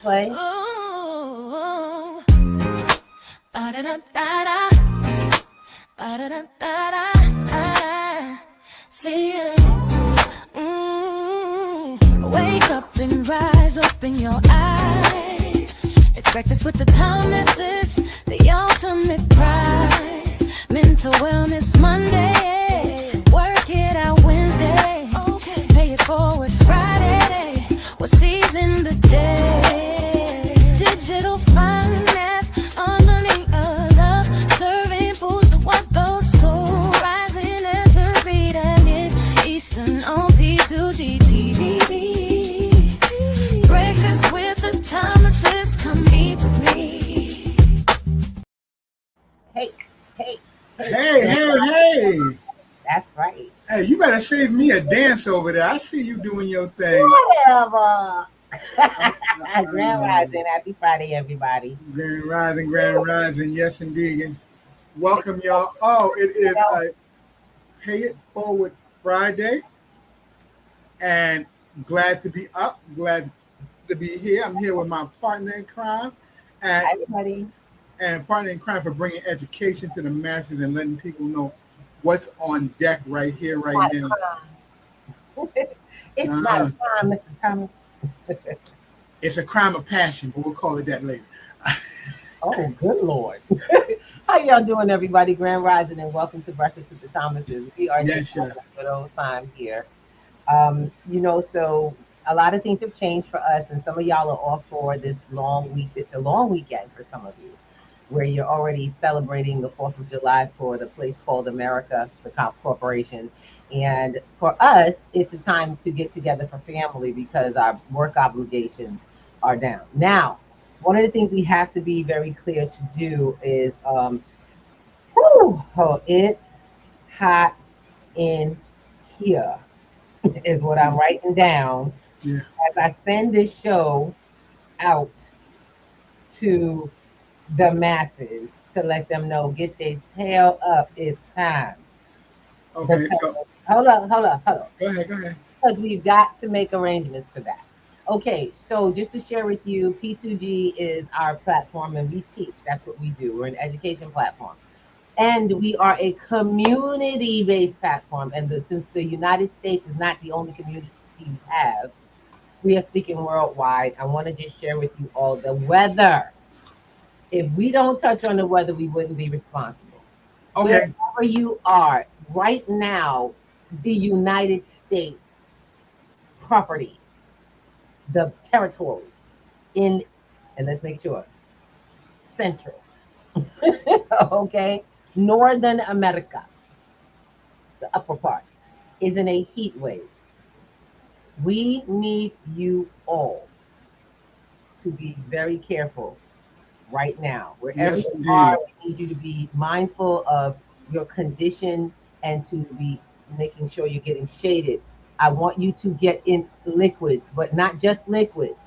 Play. Ooh, ba-da-da-da-da, ba-da-da-da-da, see you. Wake up and rise, open your eyes. It's breakfast with the Thomases, the ultimate prize. Mental Wellness Monday, work it out Wednesday, pay it forward Friday, we'll season the day. Digital finance, harmony of love, serving food for what those two, rising as the beat and it Eastern on P2G TV. Breakfast with the Thomases, come eat with me. Hey. Hey. That's right. Hey, you better save me a dance over there. I see you doing your thing. Whatever. Grand Rising. Happy Friday, everybody. Grand Rising. Yes, indeed. Welcome, y'all. Oh, it is a Pay It Forward Friday. And glad to be up. Glad to be here. I'm here with my partner in crime. And, Hi, everybody. And partner in crime for bringing education to the masses and letting people know what's on deck right here, right now. It's not a crime, Mr. Thomas. It's a crime of passion, but we'll call it that later. Oh, good Lord. How y'all doing, everybody? Grand Rising, and welcome to Breakfast with the Thomases. We are just having a good old time here. So a lot of things have changed for us, and some of y'all are off for this long week. It's a long weekend for some of you, where you're already celebrating the 4th of July for the place called America, the corporation. And for us, it's a time to get together for family because our work obligations are down. Now, one of the things we have to be very clear to do is, it's hot in here, is what I'm writing down as I send this show out to the masses to let them know, get their tail up, it's time. Okay. Hold up. Go ahead. Because we've got to make arrangements for that. Okay, so just to share with you, P2G is our platform and we teach. That's what we do. We're an education platform. And we are a community-based platform. And since the United States is not the only community we have, we are speaking worldwide. I want to just share with you all the weather. If we don't touch on the weather, we wouldn't be responsible. Okay. Wherever you are right now, the United States property, the territory and let's make sure, Central, okay, Northern America, the upper part, is in a heat wave. We need you all to be very careful right now. Wherever you are, we need you to be mindful of your condition and to be making sure you're getting shaded. I want you to get in liquids, but not just liquids.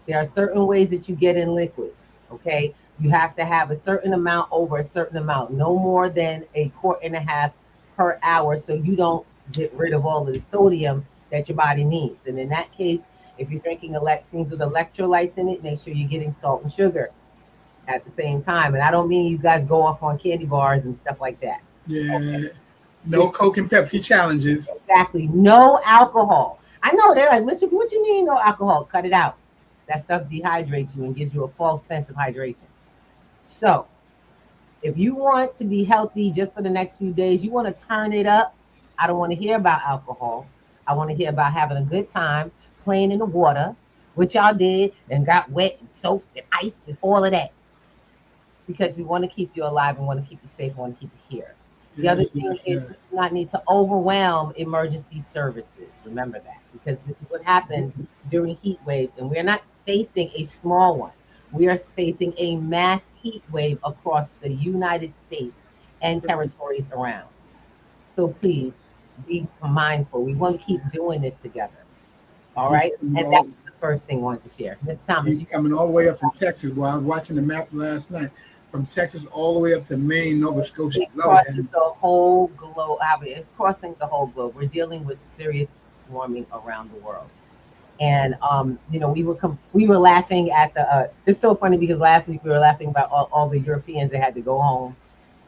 There are certain ways that you get in liquids, okay? You have to have a certain amount over a certain amount, no more than a quart and a half per hour, so you don't get rid of all of the sodium that your body needs. And in that case, if you're drinking things with electrolytes in it, make sure you're getting salt and sugar at the same time. And I don't mean you guys go off on candy bars and stuff like that. Yeah. Okay. No Coke and Pepsi challenges. Exactly. No alcohol. I know they're like, listen, what you mean no alcohol? Cut it out. That stuff dehydrates you and gives you a false sense of hydration. So if you want to be healthy just for the next few days, you want to turn it up. I don't want to hear about alcohol. I want to hear about having a good time, playing in the water, which y'all did and got wet and soaked and ice and all of that. Because we want to keep you alive and want to keep you safe and want to keep you here. The other thing is you do not need to overwhelm emergency services. Remember that, because this is what happens during heat waves, and we're not facing a small one. We are facing a mass heat wave across the United States and territories around. So please be mindful. We want to keep doing this together. All right? And that's the first thing I wanted to share. Mr. Thomas. He's coming all the way up from Texas. Well, I was watching the map last night. From Texas all the way up to Maine, Nova Scotia. It crosses the whole globe. It's crossing the whole globe. We're dealing with serious warming around the world. And we were laughing at the. It's so funny because last week we were laughing about all the Europeans that had to go home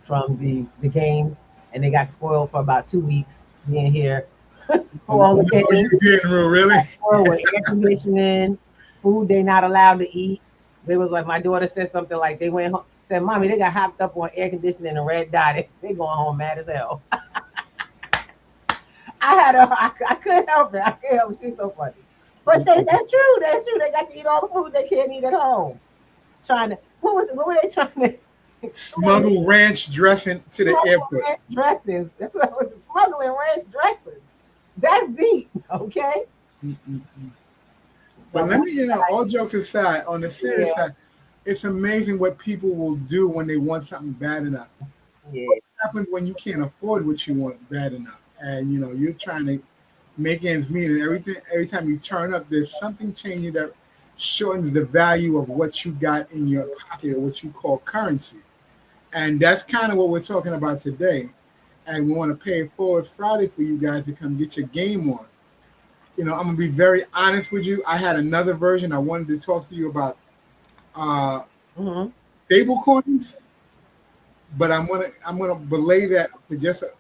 from the games, and they got spoiled for about 2 weeks being here for all the What are games. you getting, really? Spoiled with air conditioning, food they not allowed to eat. They was like, my daughter said something like they went home, said, "Mommy, they got hopped up on air conditioning and red dot. They going home mad as hell." I couldn't help it. I couldn't help it. She's so funny. But that's true. That's true. They got to eat all the food they can't eat at home. Trying to what were they trying to Smuggle ranch dressing to the airport. ranch dressings? That's what I was smuggling ranch dressings. That's deep, okay? Mm-mm-mm. But let me, all jokes aside, on the serious side, it's amazing what people will do when they want something bad enough. Yeah. What happens when you can't afford what you want bad enough? And you're trying to make ends meet, and every time you turn up, there's something changing that shortens the value of what you got in your pocket, or what you call currency. And that's kind of what we're talking about today. And we want to pay it forward Friday for you guys to come get your game on. I'm gonna be very honest with you. I had another version I wanted to talk to you about, stable coins, but I'm gonna belay that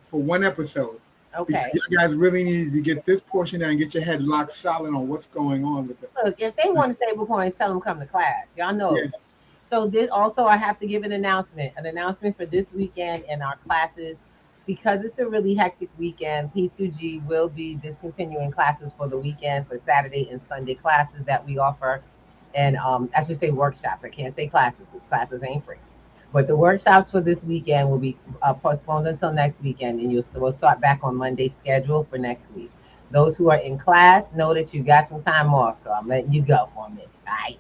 for one episode. Okay. Because you guys really need to get this portion down and get your head locked solid on what's going on with it. Look, if they want stable coins, tell them come to class. Y'all know. Yeah. So this also, I have to give an announcement for this weekend in our classes. Because it's a really hectic weekend, P2G will be discontinuing classes for the weekend for Saturday and Sunday classes that we offer. And I should say workshops. I can't say classes because classes ain't free. But the workshops for this weekend will be postponed until next weekend, and we'll start back on Monday's schedule for next week. Those who are in class know that you got some time off, so I'm letting you go for a minute. All right.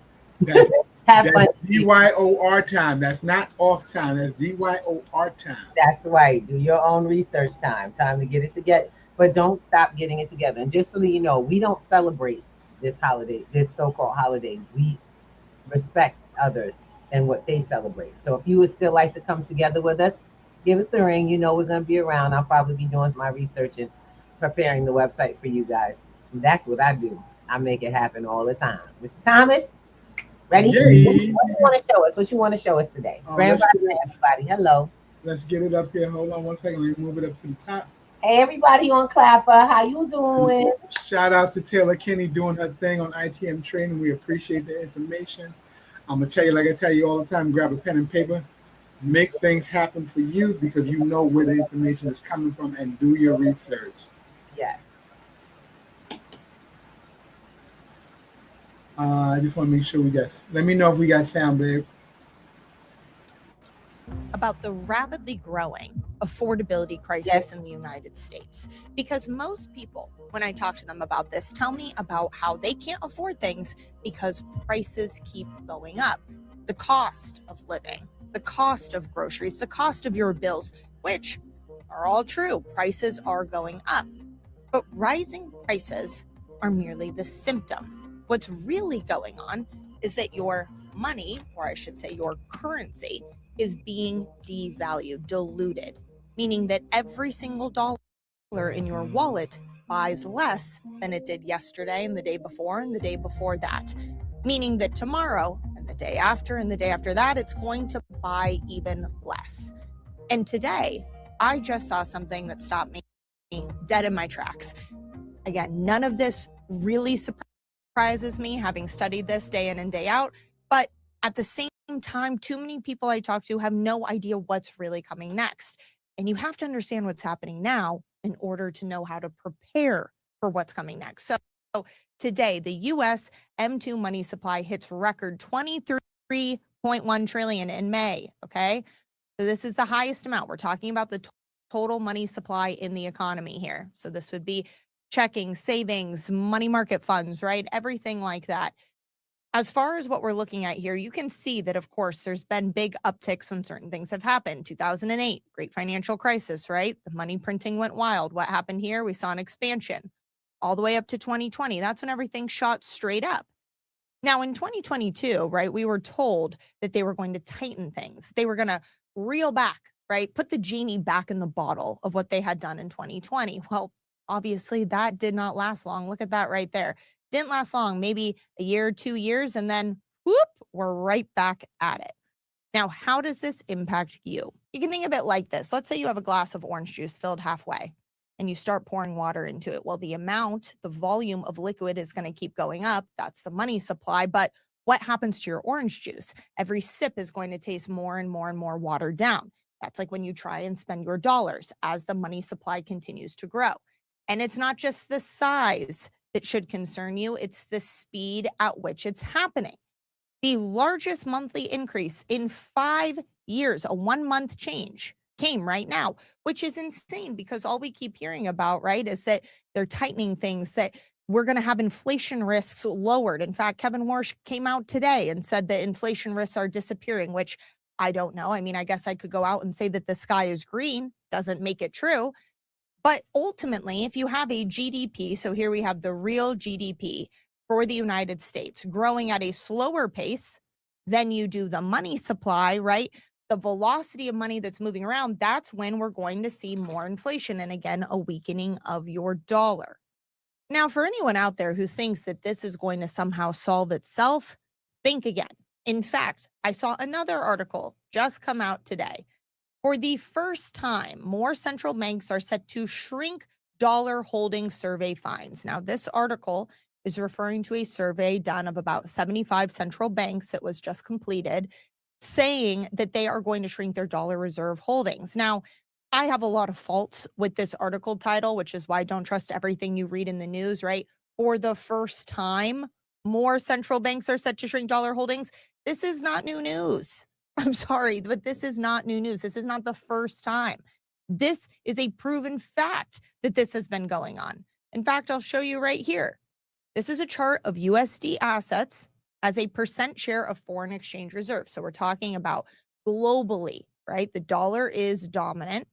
Have fun. DYOR time. That's not off time. That's DYOR time. That's right. Do your own research time. Time to get it together. But don't stop getting it together. And just so that you know, we don't celebrate this holiday, this so-called holiday. We respect others and what they celebrate. So if you would still like to come together with us, give us a ring. We're going to be around. I'll probably be doing my research and preparing the website for you guys. And that's what I do. I make it happen all the time. Mr. Thomas? Ready? Yay. What you want to show us? What you want to show us today? Grand Rising, everybody. Hello. Let's get it up here. Hold on one second. Let me move it up to the top. Hey, everybody on Clapper. How you doing? Shout out to Taylor Kinney doing her thing on ITM training. We appreciate the information. I'm going to tell you, like I tell you all the time, grab a pen and paper. Make things happen for you because you know where the information is coming from, and do your research. Yes. I just want to make sure let me know if we got sound, babe. About the rapidly growing affordability crisis in the United States. Because most people, when I talk to them about this, tell me about how they can't afford things because prices keep going up. The cost of living, the cost of groceries, the cost of your bills, which are all true. Prices are going up. But rising prices are merely the symptom. What's really going on is that your money, or I should say your currency, is being devalued, diluted, meaning that every single dollar in your wallet buys less than it did yesterday and the day before and the day before that, meaning that tomorrow and the day after and the day after that, it's going to buy even less. And today, I just saw something that stopped me dead in my tracks. Again, none of this really surprises me, having studied this day in and day out, but at the same time, too many people I talk to have no idea what's really coming next. And you have to understand what's happening now in order to know how to prepare for what's coming next. So today, the U.S. M2 money supply hits record 23.1 trillion in May, okay? So this is the highest amount. We're talking about the total money supply in the economy here. So this would be checking, savings, money market funds, right? Everything like that. As far as what we're looking at here, you can see that, of course, there's been big upticks when certain things have happened. 2008, great financial crisis, right? The money printing went wild. What happened here? We saw an expansion all the way up to 2020. That's when everything shot straight up. Now, in 2022, right, we were told that they were going to tighten things. They were going to reel back, right? Put the genie back in the bottle of what they had done in 2020. Well, obviously, that did not last long. Look at that right there. Didn't last long, maybe a year, 2 years, and then whoop, we're right back at it. Now, how does this impact you? You can think of it like this. Let's say you have a glass of orange juice filled halfway and you start pouring water into it. Well, the volume of liquid is going to keep going up. That's the money supply. But what happens to your orange juice? Every sip is going to taste more and more and more watered down. That's like when you try and spend your dollars as the money supply continues to grow. And it's not just the size that should concern you, it's the speed at which it's happening. The largest monthly increase in 5 years, a 1-month change, came right now, which is insane because all we keep hearing about, right, is that they're tightening things, that we're going to have inflation risks lowered. In fact, Kevin Warsh came out today and said that inflation risks are disappearing, which I don't know. I mean, I guess I could go out and say that the sky is green, doesn't make it true. But ultimately, if you have a GDP, so here we have the real GDP for the United States growing at a slower pace than you do the money supply, right? The velocity of money that's moving around, that's when we're going to see more inflation and again, a weakening of your dollar. Now, for anyone out there who thinks that this is going to somehow solve itself, think again. In fact, I saw another article just come out today. For the first time, more central banks are set to shrink dollar holding survey fines. Now, this article is referring to a survey done of about 75 central banks that was just completed, saying that they are going to shrink their dollar reserve holdings. Now, I have a lot of faults with this article title, which is why I don't trust everything you read in the news, right? For the first time, more central banks are set to shrink dollar holdings. This is not new news. I'm sorry, but this is not new news. This is not the first time. This is a proven fact that this has been going on. In fact, I'll show you right here. This is a chart of USD assets as a percent share of foreign exchange reserves. So we're talking about globally, right? The dollar is dominant.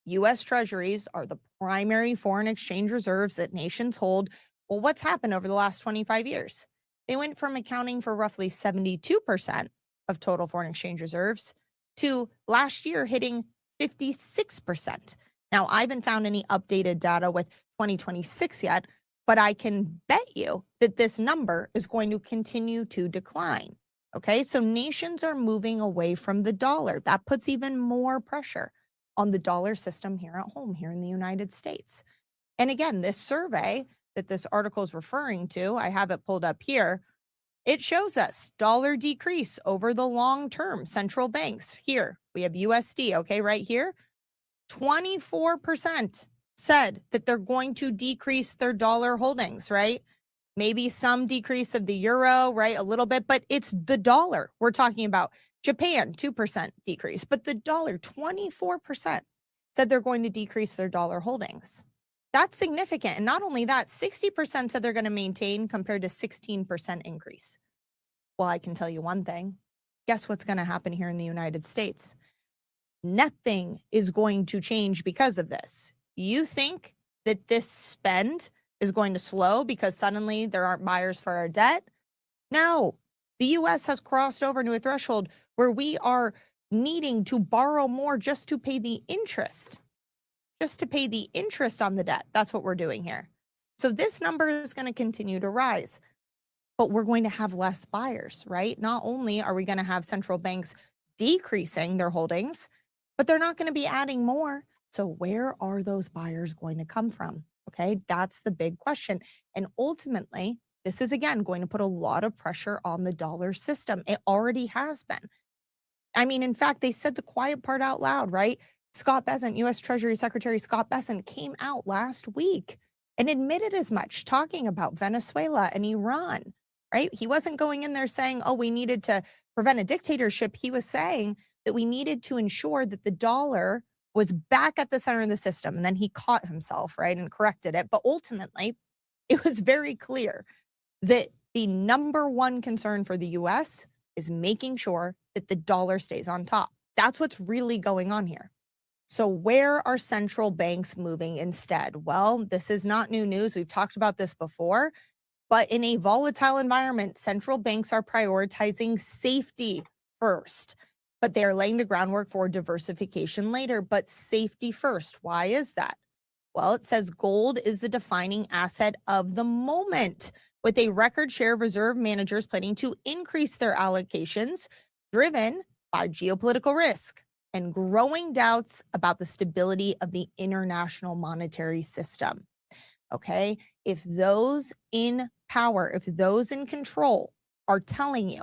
US treasuries are the primary foreign exchange reserves that nations hold. Well, what's happened over the last 25 years? They went from accounting for roughly 72% of total foreign exchange reserves to last year hitting 56%. Now, I haven't found any updated data with 2026 yet, but I can bet you that this number is going to continue to decline. Okay, so nations are moving away from the dollar. That puts even more pressure on the dollar system here at home, here in the United States. And again, this survey that this article is referring to, I have it pulled up here. It shows us dollar decrease over the long term. Central banks here, we have USD, okay, right here. 24% said that they're going to decrease their dollar holdings, right? Maybe some decrease of the euro, right? A little bit, but it's the dollar we're talking about. Japan, 2% decrease, but the dollar, 24% said they're going to decrease their dollar holdings. That's significant. And not only that, 60% said they're going to maintain compared to 16% increase. Well, I can tell you one thing. Guess what's going to happen here in the United States? Nothing is going to change because of this. You think that this spend is going to slow because suddenly there aren't buyers for our debt? No. The U.S. has crossed over to a threshold where we are needing to borrow more just to pay the interest. Just to pay the interest on the debt. That's what we're doing here. So this number is going to continue to rise, but we're going to have less buyers, right? Not only are we going to have central banks decreasing their holdings, but they're not going to be adding more. So where are those buyers going to come from? Okay, that's the big question. And ultimately, this is again going to put a lot of pressure on the dollar system. It already has been. I mean, in fact, they said the quiet part out loud, right? Scott Bessent, U.S. Treasury Secretary Scott Bessent, came out last week and admitted as much, talking about Venezuela and Iran, right? He wasn't going in there saying, oh, we needed to prevent a dictatorship. He was saying that we needed to ensure that the dollar was back at the center of the system. And then he caught himself, right, and corrected it. But ultimately, it was very clear that the number one concern for the U.S. is making sure that the dollar stays on top. That's what's really going on here. So where are central banks moving instead? Well, this is not new news. We've talked about this before, but in a volatile environment, central banks are prioritizing safety first, but they're laying the groundwork for diversification later, but safety first. Why is that? Well, it says gold is the defining asset of the moment. with a record share of reserve managers planning to increase their allocations, driven by geopolitical risk and growing doubts about the stability of the international monetary system. Okay, if those in power, if those in control are telling you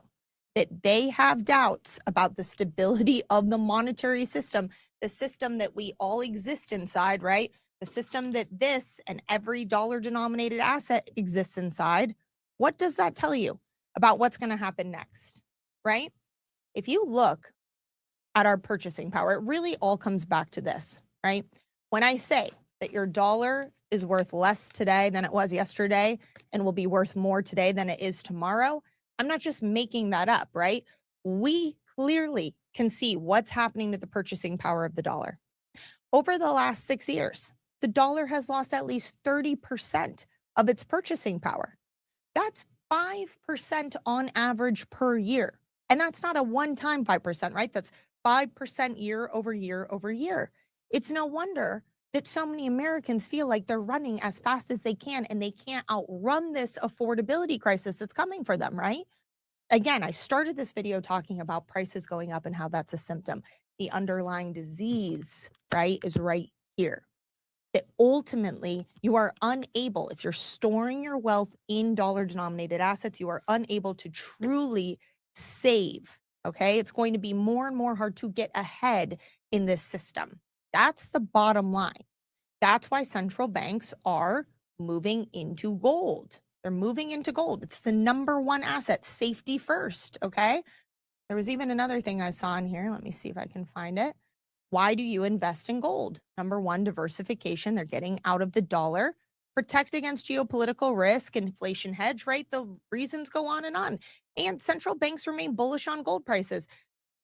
that they have doubts about the stability of the monetary system, the system that we all exist inside, right? The system that this and every dollar-denominated asset exists inside, what does that tell you about what's going to happen next, right? If you look at our purchasing power, it really all comes back to this, right? When I say that your dollar is worth less today than it was yesterday and will be worth more today than it is tomorrow, I'm not just making that up, right? We clearly can see what's happening to the purchasing power of the dollar. Over the last 6 years, the dollar has lost at least 30% of its purchasing power. That's 5% on average per year. And that's not a one-time 5%, right? That's 5% year over year over year. It's no wonder that so many Americans feel like they're running as fast as they can and they can't outrun this affordability crisis that's coming for them, right? Again, I started this video talking about prices going up and how that's a symptom. The underlying disease, right, is right here. That ultimately you are unable, if you're storing your wealth in dollar-denominated assets, you are unable to truly save, okay? It's going to be more and more hard to get ahead in this system. That's the bottom line. That's why central banks are moving into gold. They're moving into gold. It's the number one asset, safety first, okay? There was even another thing I saw in here. Let me see if I can find it. Why do you invest in gold? Number one, diversification. They're getting out of the dollar. Protect against geopolitical risk, inflation hedge, right? The reasons go on. And central banks remain bullish on gold prices.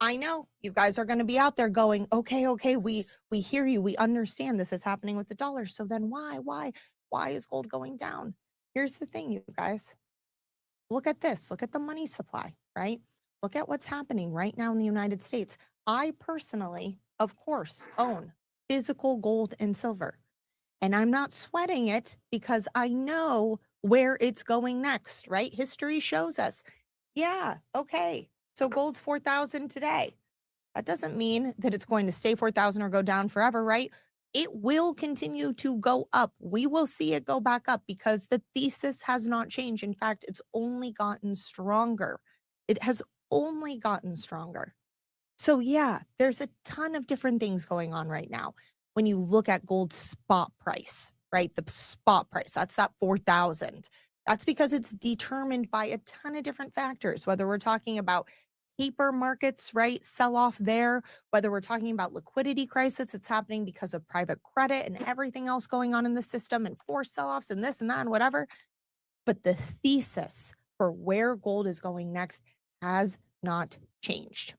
I know you guys are going to be out there going, okay, we hear you. We understand this is happening with the dollar. So then why is gold going down? Here's the thing, you guys. Look at this. Look at the money supply, right? Look at what's happening right now in the United States. I personally, of course, own physical gold and silver. And I'm not sweating it because I know where it's going next, right? History shows us. Yeah, okay. So gold's 4,000 today. That doesn't mean that it's going to stay 4,000 or go down forever, right? It will continue to go up. We will see it go back up because the thesis has not changed. In fact, it's only gotten stronger. It has only gotten stronger. So yeah, there's a ton of different things going on right now. When you look at gold's spot price, right? The spot price, that's that 4,000. That's because it's determined by a ton of different factors, whether we're talking about paper markets, right? Sell off there, whether we're talking about liquidity crisis, it's happening because of private credit and everything else going on in the system and forced sell-offs and this and that and whatever. But the thesis for where gold is going next has not changed.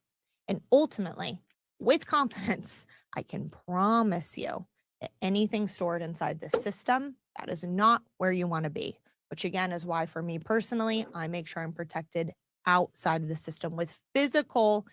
And ultimately, with confidence, I can promise you that anything stored inside this system, that is not where you want to be, which again is why for me personally, I make sure I'm protected outside of the system with physical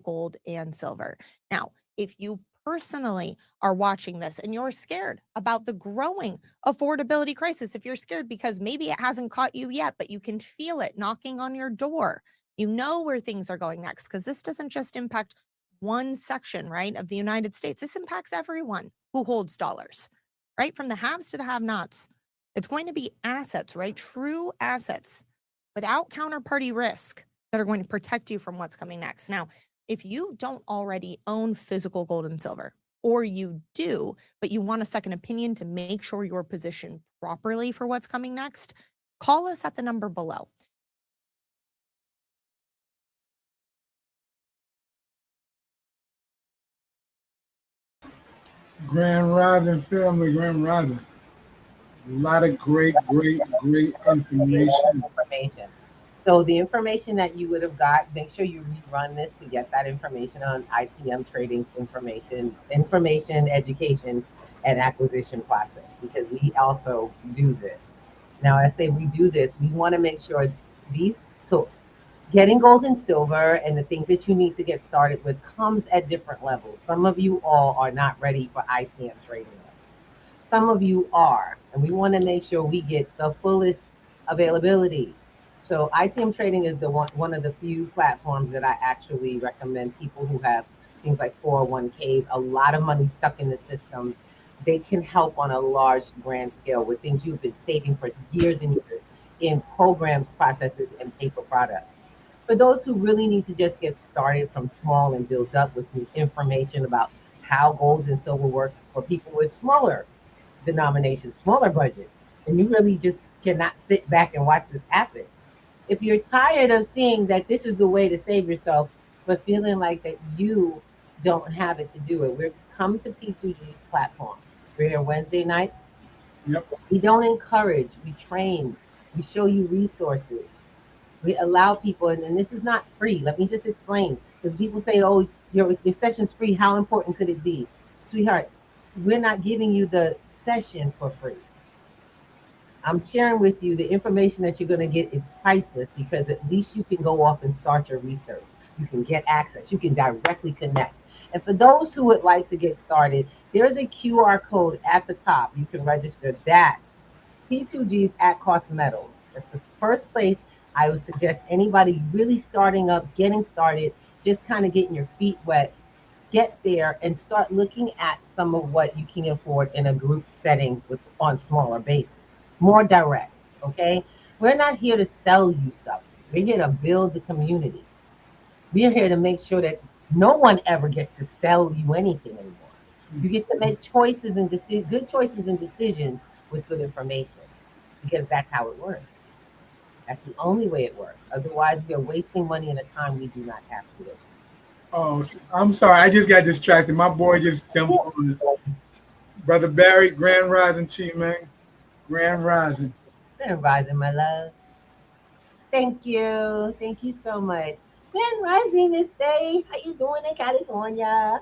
gold and silver. Now, if you personally are watching this and you're scared about the growing affordability crisis, if you're scared because maybe it hasn't caught you yet, but you can feel it knocking on your door, you know where things are going next, because this doesn't just impact one section, right, of the United States. This impacts everyone who holds dollars, right? From the haves to the have-nots. It's going to be assets, right? True assets without counterparty risk that are going to protect you from what's coming next. Now, if you don't already own physical gold and silver, or you do, but you want a second opinion to make sure you're positioned properly for what's coming next, call us at the number below. Grand Rising family, Grand Rising. A lot of great information. So the information that you would have got, make sure you rerun this to get that information on ITM Trading's information, education, and acquisition process, because we also do this. Now, I say we do this, we want to make sure so getting gold and silver and the things that you need to get started with comes at different levels. Some of you all are not ready for ITM trading levels. Some of you are, and we want to make sure we get the fullest Availability. So ITM trading is the one of the few platforms that I actually recommend people who have things like 401ks, a lot of money stuck in the system. They can help on a large grand scale with things you've been saving for years and years in programs, processes, and paper products. For those who really need to just get started from small and build up with information about how gold and silver works for people with smaller denominations, smaller budgets, and you really just cannot sit back and watch this happen. If you're tired of seeing that this is the way to save yourself, but feeling like that you don't have it to do it, we're come to P2G's platform. We're here Wednesday nights. Yep. We don't encourage, we train, we show you resources. We allow people, and this is not free. Let me just explain, because people say, "Oh, your session's free. How important could it be?" Sweetheart, we're not giving you the session for free. I'm sharing with you the information that you're going to get is priceless because at least you can go off and start your research. You can get access. You can directly connect. And for those who would like to get started, there's a QR code at the top. You can register that. P2G's at Cost Metals. That's the first place I would suggest anybody really starting up, getting started, just kind of getting your feet wet, get there and start looking at some of what you can afford in a group setting with on smaller basis. More direct, okay? We're not here to sell you stuff. We're here to build the community. We're here to make sure that no one ever gets to sell you anything anymore. You get to make choices and good choices and decisions with good information because that's how it works. That's the only way it works. Otherwise, we are wasting money and a time we do not have to waste. Oh, I'm sorry. I just got distracted. My boy just jumped on. Brother Barry, Grand Rising to you, man. Grand Rising. Grand Rising, my love. Thank you. Thank you so much. Grand Rising, Miss Faye. How you doing in California?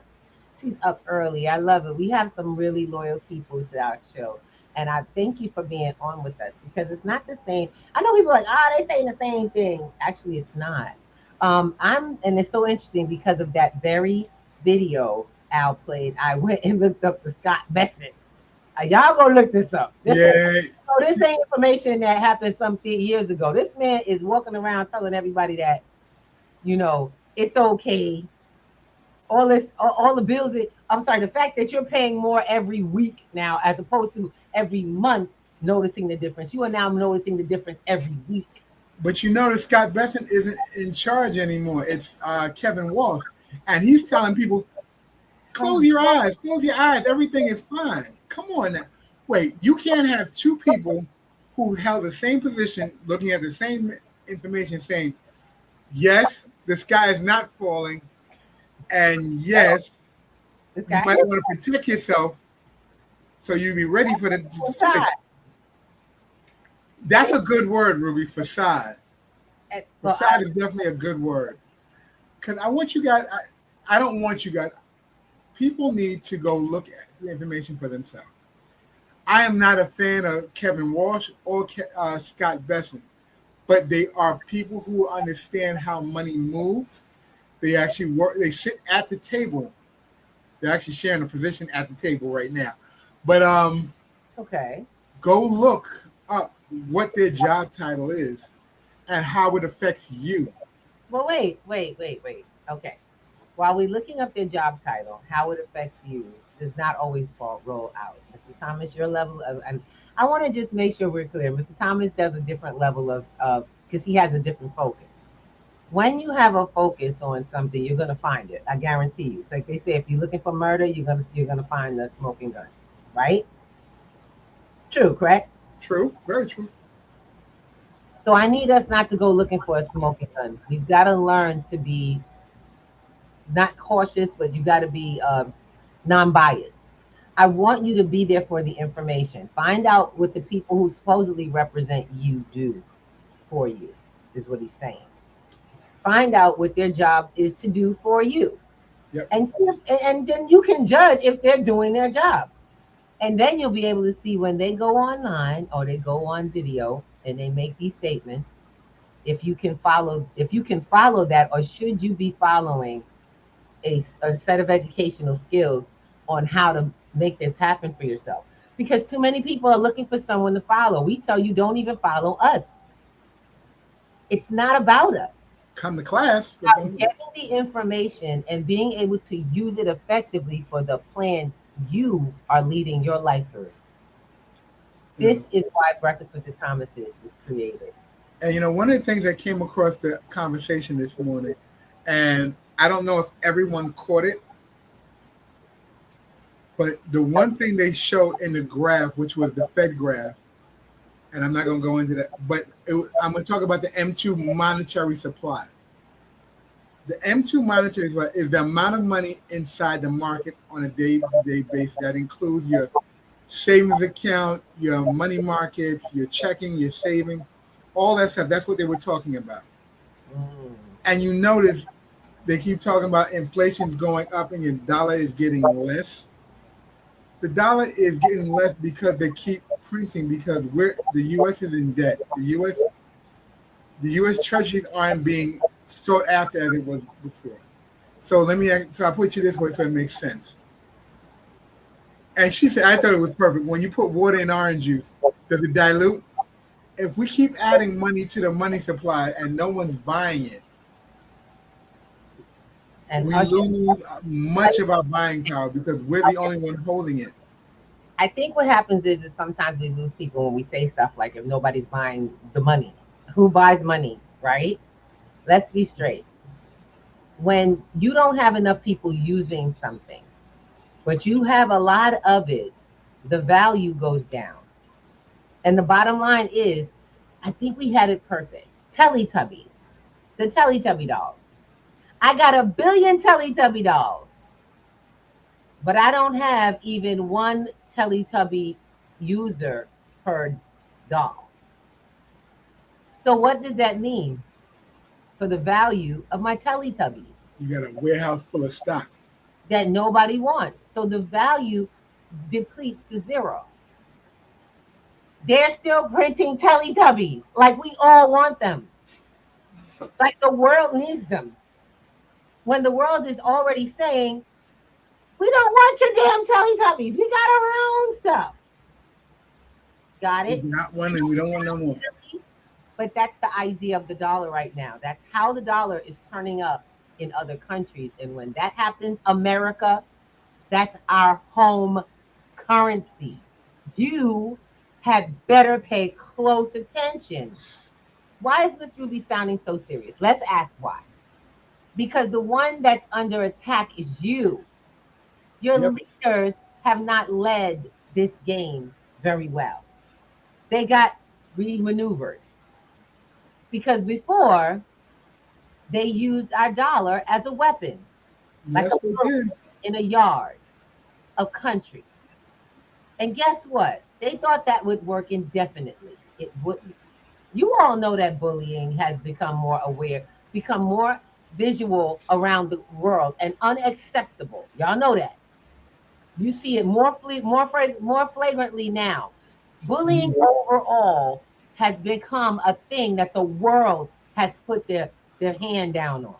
She's up early. I love it. We have some really loyal people to our show. And I thank you for being on with us because it's not the same. I know people are like, they saying the same thing. Actually, it's not. And it's so interesting because of that very video Al played. I went and looked up the Scott Bessent. Y'all go look this up. This ain't information that happened some years ago. This man is walking around telling everybody that, it's okay. All the bills. The fact that you're paying more every week now as opposed to every month, noticing the difference. You are now noticing the difference every week. But you notice Scott Bessent isn't in charge anymore. It's Kevin Walsh. And he's telling people, close your eyes, everything is fine. Come on now. Wait, you can't have two people who held the same position, looking at the same information, saying, yes, the sky is not falling, and yes, you might want to protect yourself so you be ready for the switch. That's a good word, Ruby, facade. Facade is definitely a good word. Because I want you guys, I don't want you guys, people need to go look at the information for themselves. I am not a fan of Kevin Walsh or Scott Bessent, but they are people who understand how money moves. They actually work, they sit at the table. They're actually sharing a position at the table right now. But okay, go look up what their job title is and how it affects you. Well, wait. Okay. While we're looking up their job title, how it affects you does not always roll out. Mr. Thomas, your level of, and I want to just make sure we're clear. Mr. Thomas does a different level of because he has a different focus. When you have a focus on something, you're gonna find it. I guarantee you. It's like they say, if you're looking for murder, you're gonna find the smoking gun, right? True, correct? True, very true. So I need us not to go looking for a smoking gun. We've got to learn to be not cautious, but you got to be non-biased. I want you to be there for the information. Find out what the people who supposedly represent you do for you, is what he's saying. Find out what their job is to do for you. Yep. And then you can judge if they're doing their job. And then you'll be able to see when they go online or they go on video and they make these statements, if you can follow that, or should you be following a set of educational skills on how to make this happen for yourself. because too many people are looking for someone to follow. We tell you, don't even follow us. It's not about us. Come to class. It's about getting the information and being able to use it effectively for the plan you are leading your life through. This is why Breakfast with the Thomases was created. And one of the things that came across the conversation this morning, and I don't know if everyone caught it, but the one thing they showed in the graph, which was the Fed graph, and I'm not going to go into that, but I'm going to talk about the M2 monetary supply. The M2 monetary supply is the amount of money inside the market on a day-to-day basis. That includes your savings account, your money markets, your checking, your saving, all that stuff. That's what they were talking about. And you notice they keep talking about inflation's going up and your dollar is getting less. The dollar is getting less because they keep printing, because the U.S. is in debt. The U.S. treasuries aren't being sought after as it was before. So I'll put you this way so it makes sense. And she said, I thought it was perfect. When you put water in orange juice, does it dilute? If we keep adding money to the money supply and no one's buying it, and we lose much of our buying power because we're the only one holding it. I think what happens is sometimes we lose people when we say stuff like, if nobody's buying the money. Who buys money, right? Let's be straight. When you don't have enough people using something, but you have a lot of it, the value goes down. And the bottom line is, I think we had it perfect. Teletubbies, the Teletubby dolls. I got 1 billion Teletubby dolls, but I don't have even one Teletubby user per doll. So what does that mean for the value of my Teletubbies? You got a warehouse full of stock that nobody wants. So the value depletes to zero. They're still printing Teletubbies like we all want them. Like the world needs them. When the world is already saying, we don't want your damn Teletubbies. We got our own stuff. Got it? Not one, and we don't want no more. But that's the idea of the dollar right now. That's how the dollar is turning up in other countries. And when that happens, America, that's our home currency. You had better pay close attention. Why is Miss Ruby sounding so serious? Let's ask why. Because the one that's under attack is you. Your leaders have not led this game very well. They got remaneuvered. Because before, they used our dollar as a weapon. Like a bullet in a yard of countries. And guess what? They thought that would work indefinitely. It wouldn't. You all know that bullying has become more aware, become more visual around the world and unacceptable. Y'all know that. You see it more flagrantly now. Bullying overall has become a thing that the world has put their hand down on.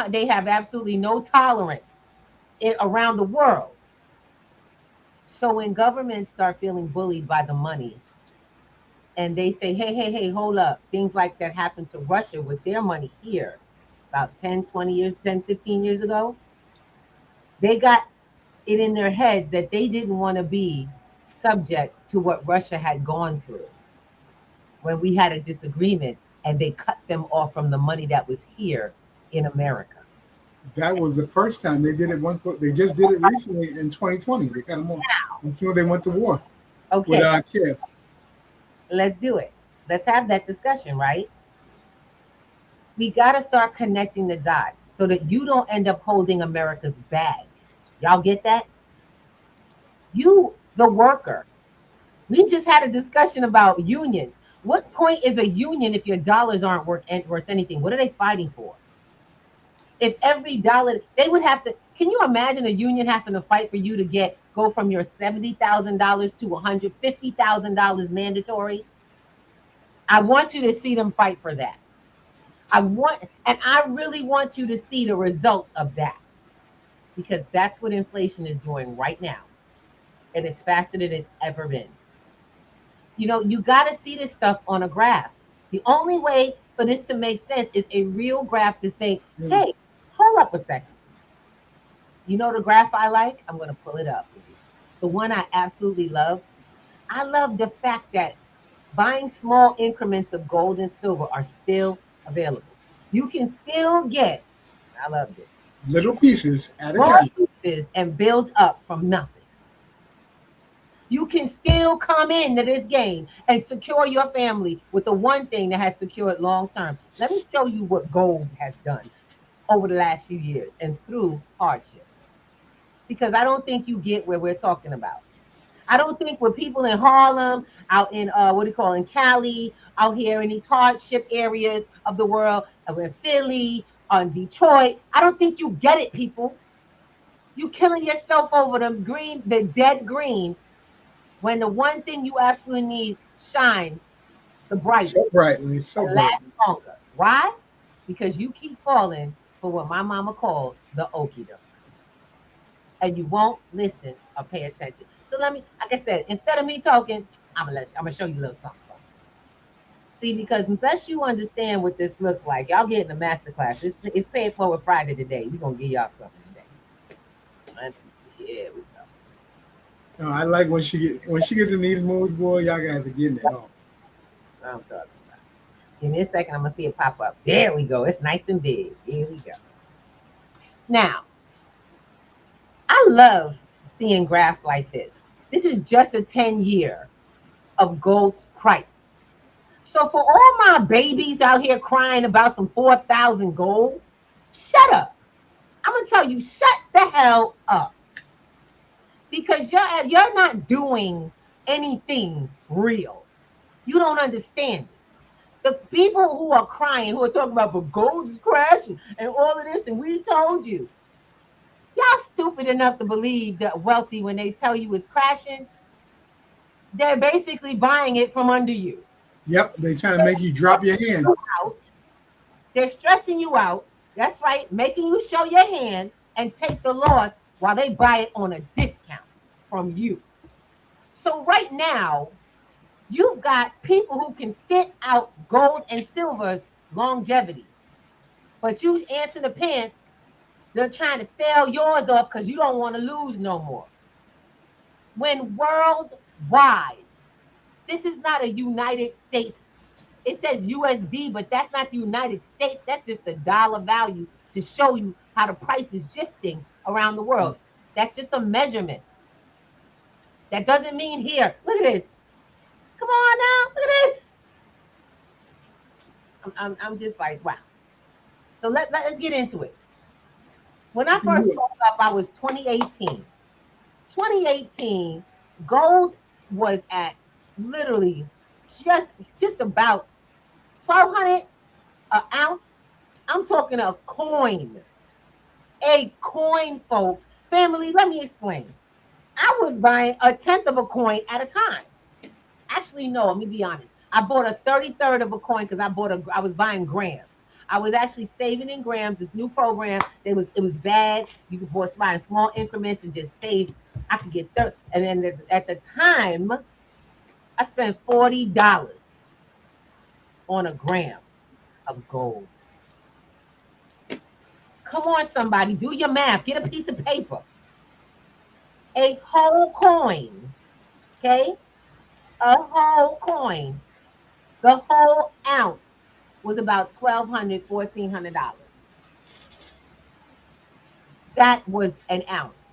They have absolutely no tolerance around the world. So when governments start feeling bullied by the money, and they say, hey, hold up. Things like that happened to Russia with their money here about 10, 20 years, 10, 15 years ago. They got it in their heads that they didn't want to be subject to what Russia had gone through when we had a disagreement, and they cut them off from the money that was here in America. That was the first time they did it once. They just did it recently in 2020. They cut them off until they went to war. Okay. With Kiev. Let's do it. Let's have that discussion, right? We got to start connecting the dots so that you don't end up holding America's bag. Y'all get that? You, the worker. We just had a discussion about unions. What point is a union if your dollars aren't worth anything? What are they fighting for? If every dollar, they would have to, can you imagine a union having to fight for you to go from your $70,000 to $150,000 mandatory? I want you to see them fight for that. I really want you to see the results of that, because that's what inflation is doing right now. and it's faster than it's ever been. You know, you got to see this stuff on a graph. The only way for this to make sense is a real graph to say, hey, hold up a second. You know the graph I like? I'm going to pull it up. The one I absolutely love. I love the fact that buying small increments of gold and silver are still available. You can still get, I love this, little pieces at a small time. pieces and build up from nothing. You can still come into this game and secure your family with the one thing that has secured long term. Let me show you what gold has done over the last few years and through hardships. Because I don't think you get where we're talking about. I don't think with people in Harlem, out in in Cali, out here in these hardship areas of the world, in Philly, on Detroit. I don't think you get it, people. You killing yourself over the dead green, when the one thing you absolutely need shines the brightest So brightly, so and lasts brightly. longer. Why? Because you keep falling for what my mama called the okie doke. And you won't listen or pay attention. So let me, like I said, instead of me talking, I'm gonna show you a little something. See, because unless you understand what this looks like, y'all getting a masterclass. It's paid forward Friday today. We're gonna give y'all something today. Let me see. Here we go. No, I like when she gets in these moves, boy. Y'all got to get it on. That's what I'm talking about. Give me a second. I'm gonna see it pop up. There we go. It's nice and big. Here we go. Now, I love seeing graphs like this. This is just a 10-year of gold's price. So for all my babies out here crying about some 4,000 gold, shut up. I'm going to tell you, shut the hell up. Because you're not doing anything real. You don't understand it. The people who are crying, who are talking about, but gold is crashing and all of this, and we told you. Y'all stupid enough to believe that wealthy, when they tell you it's crashing, they're basically buying it from under you. Yep, they trying to make you drop your hand. They're stressing you out. That's right, making you show your hand and take the loss while they buy it on a discount from you. So right now, you've got people who can sit out gold and silver's longevity. But you answer the pants, they're trying to sell yours off because you don't want to lose no more. When worldwide, this is not a United States. It says USD, but that's not the United States. That's just the dollar value to show you how the price is shifting around the world. That's just a measurement. That doesn't mean here. Look at this. Come on now. Look at this. I'm just like, wow. So let's get into it. When I first woke up, I was 2018. 2018, gold was at literally just about 1,200 an ounce. I'm talking a coin. A coin, folks. Family, let me explain. I was buying a tenth of a coin at a time. Actually, no, let me be honest. I bought a 33rd of a coin because I was buying grams. I was actually saving in grams. This new program, it was bad. You could buy in small increments and just save. I could get 30. And then at the time, I spent $40 on a gram of gold. Come on, somebody, do your math. Get a piece of paper. A whole coin, okay? A whole coin. The whole ounce was about $1,200, $1,400. That was an ounce.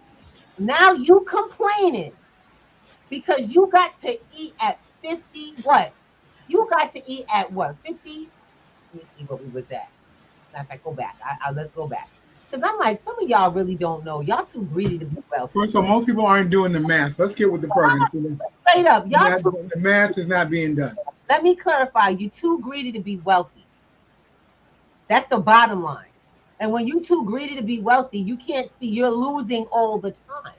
Now you complaining because you got to eat at 50 what? You got to eat at what? 50? Let me see what we was at. Matter of fact, go back. Let's go back. Because I'm like, some of y'all really don't know. Y'all too greedy to be wealthy. First of all, most people aren't doing the math. Let's get with the program. Straight up. The math is not being done. Let me clarify. You're too greedy to be wealthy. That's the bottom line. And when you're too greedy to be wealthy, you can't see you're losing all the time.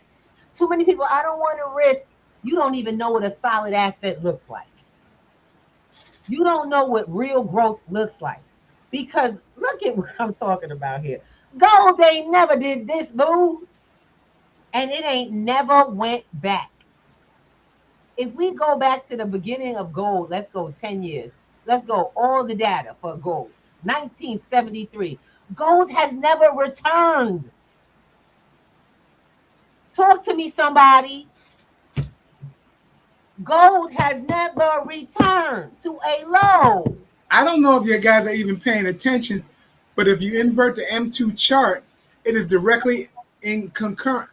Too many people, I don't want to risk. You don't even know what a solid asset looks like. You don't know what real growth looks like. Because look at what I'm talking about here. Gold ain't never did this, boo. And it ain't never went back. If we go back to the beginning of gold, let's go 10 years. Let's go all the data for gold. 1973. Gold has never returned. Talk to me, somebody. Gold has never returned to a low. I don't know if you guys are even paying attention, but if you invert the M2 chart, it is directly in concurrent,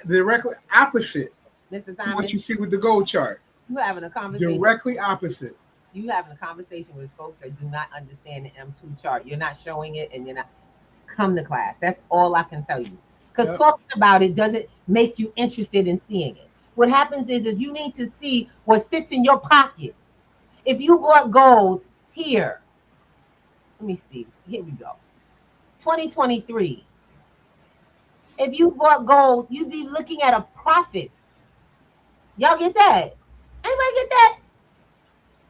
directly opposite Mr. to what Thomas, you see with the gold chart. you having a conversation. Directly opposite. You having a conversation with folks that do not understand the M2 chart. You're not showing it, and you're not. Come to class. That's all I can tell you. Because talking about it doesn't make you interested in seeing it. What happens is you need to see what sits in your pocket. If you bought gold here, let me see. Here we go. 2023. If you bought gold, you'd be looking at a profit. Y'all get that? Anybody get that?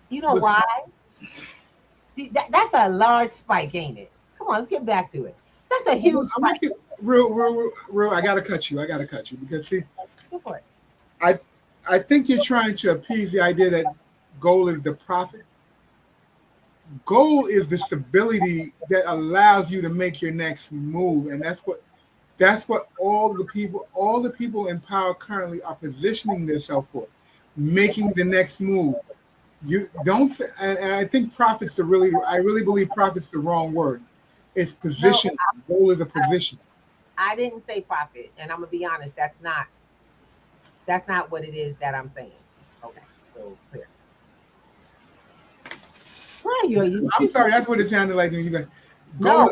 You know why? That's a large spike, ain't it? Come on, let's get back to it. That's a huge spike. Real. I gotta cut you. Because see, go for it. I think you're trying to appease the idea that gold is the profit. Gold is the stability that allows you to make your next move, and that's what all the people in power currently are positioning themselves for, making the next move. You don't say, and I think profit's I really believe profit's the wrong word. It's position. No, goal is a position. I didn't say profit, and I'm gonna be honest. That's not what it is that I'm saying. Okay, so clear. I'm sorry. That's what it sounded like. No.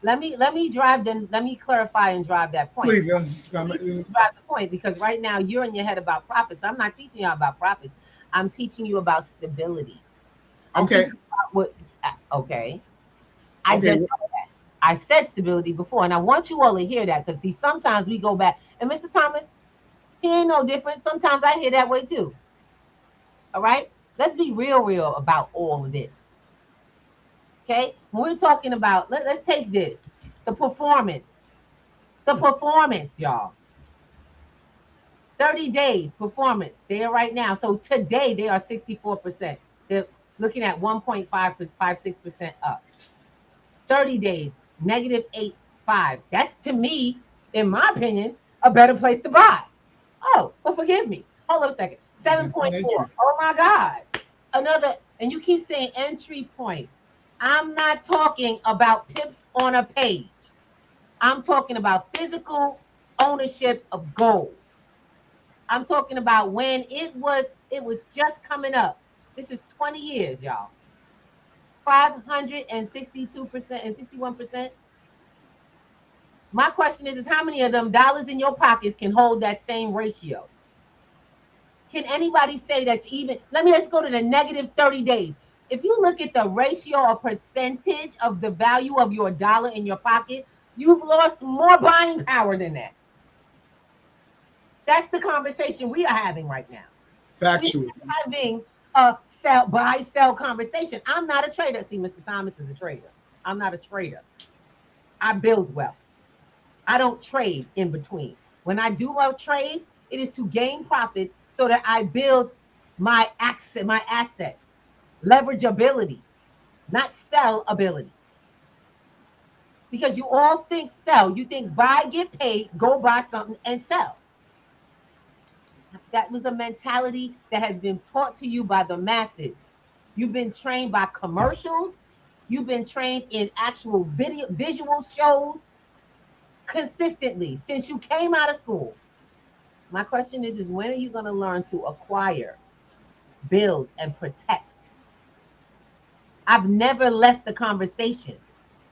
Let me drive. Then let me clarify and drive that point. Please drive the point, because right now you're in your head about profits. I'm not teaching you about profits. I'm teaching you about stability. Okay. Okay. I said stability before, and I want you all to hear that, because sometimes we go back, and Mr. Thomas, he ain't no different. Sometimes I hear that way too. All right? Let's be real about all of this. Okay? When we're talking about, let's take this. The performance, y'all. 30 days performance. They are right now. So today they are 64%. They're looking at 1.56% up. 30 days, -8.5. That's, to me, in my opinion, a better place to buy. Oh, well, forgive me. Hold up a second. 7.4. Oh my God. Another, and you keep saying entry point. I'm not talking about pips on a page. I'm talking about physical ownership of gold. I'm talking about when it was just coming up. This is 20 years, y'all. 562% and 61%. My question is how many of them dollars in your pockets can hold that same ratio? Can anybody say that let's go to the -30 days. If you look at the ratio or percentage of the value of your dollar in your pocket, you've lost more buying power than that. That's the conversation we are having right now. Factual. We're having a buy, sell conversation. I'm not a trader. See, Mr. Thomas is a trader. I'm not a trader. I build wealth. I don't trade in between. When I do a trade, it is to gain profits so that I build my assets, leverage ability, not sell ability. Because you all think sell. You think buy, get paid, go buy something and sell. That was a mentality that has been taught to you by the masses. You've been trained by commercials. You've been trained in actual visual shows consistently since you came out of school. My question is when are you going to learn to acquire, build, and protect? I've never left the conversation.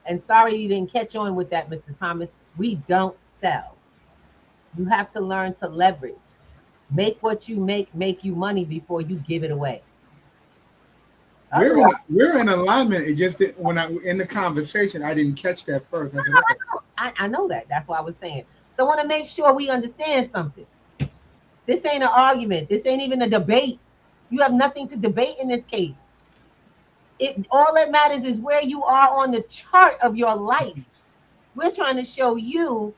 And sorry you didn't catch on with that, Mr. Thomas. We don't sell. You have to learn to leverage. Make what you make you money before you give it away. We're in alignment. It just when in the conversation, I didn't catch that first. I know that. That's why I was saying. So I want to make sure we understand something. This ain't an argument. This ain't even a debate. You have nothing to debate in this case. All that matters is where you are on the chart of your life. We're trying to show you